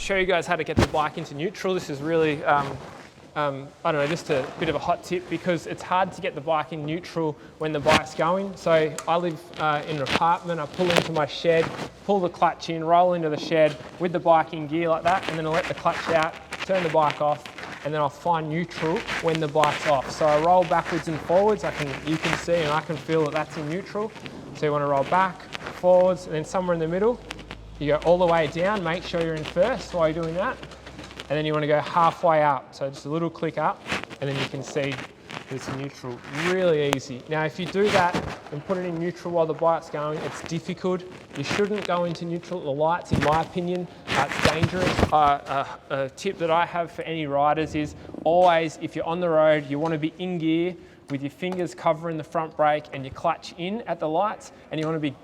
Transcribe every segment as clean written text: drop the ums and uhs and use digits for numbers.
show you guys how to get the bike into neutral. This is really, I don't know, just a bit of a hot tip because it's hard to get the bike in neutral when the bike's going. So I live in an apartment, I pull into my shed, pull the clutch in, roll into the shed with the bike in gear like that, and then I'll let the clutch out, turn the bike off, and then I'll find neutral when the bike's off. So I roll backwards and forwards, you can see and I can feel that that's in neutral. So you want to roll back, forwards, and then somewhere in the middle, you go all the way down, make sure you're in first while you're doing that. And then you want to go halfway up, so just a little click up, and then you can see it's in neutral. Really easy. Now if you do that and put it in neutral while the bike's going, it's difficult. You shouldn't go into neutral at the lights, in my opinion. It's dangerous. A tip that I have for any riders is always, if you're on the road, you want to be in gear with your fingers covering the front brake and your clutch in at the lights, and you want to be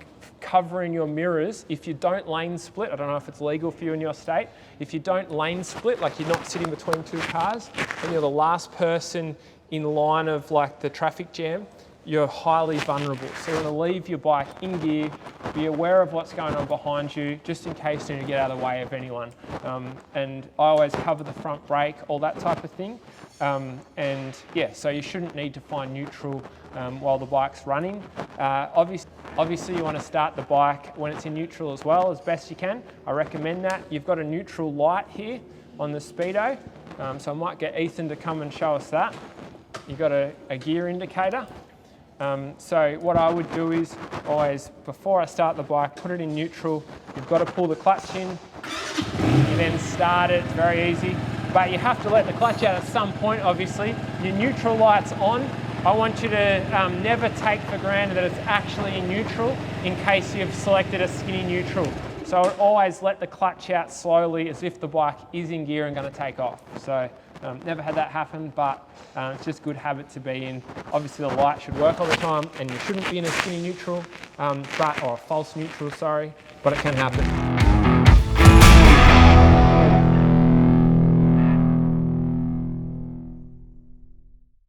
covering your mirrors. If you don't lane split, I don't know if it's legal for you in your state, if you don't lane split, like you're not sitting between two cars and you're the last person in line of like the traffic jam, you're highly vulnerable. So you want to leave your bike in gear, be aware of what's going on behind you, just in case you need to get out of the way of anyone. And I always cover the front brake, all that type of thing. And yeah, so you shouldn't need to find neutral while the bike's running. Obviously you want to start the bike when it's in neutral as well, as best you can. I recommend that. You've got a neutral light here on the Speedo, so I might get Ethan to come and show us that. You've got a gear indicator. So what I would do is always, before I start the bike, put it in neutral. You've got to pull the clutch in, you then start it, it's very easy. But you have to let the clutch out at some point, obviously. Your neutral light's on. I want you to never take for granted that it's actually in neutral in case you've selected a skinny neutral. So I would always let the clutch out slowly as if the bike is in gear and going to take off. So never had that happen, but it's just good habit to be in. Obviously the light should work all the time and you shouldn't be in a skinny neutral, or a false neutral, sorry, but it can happen.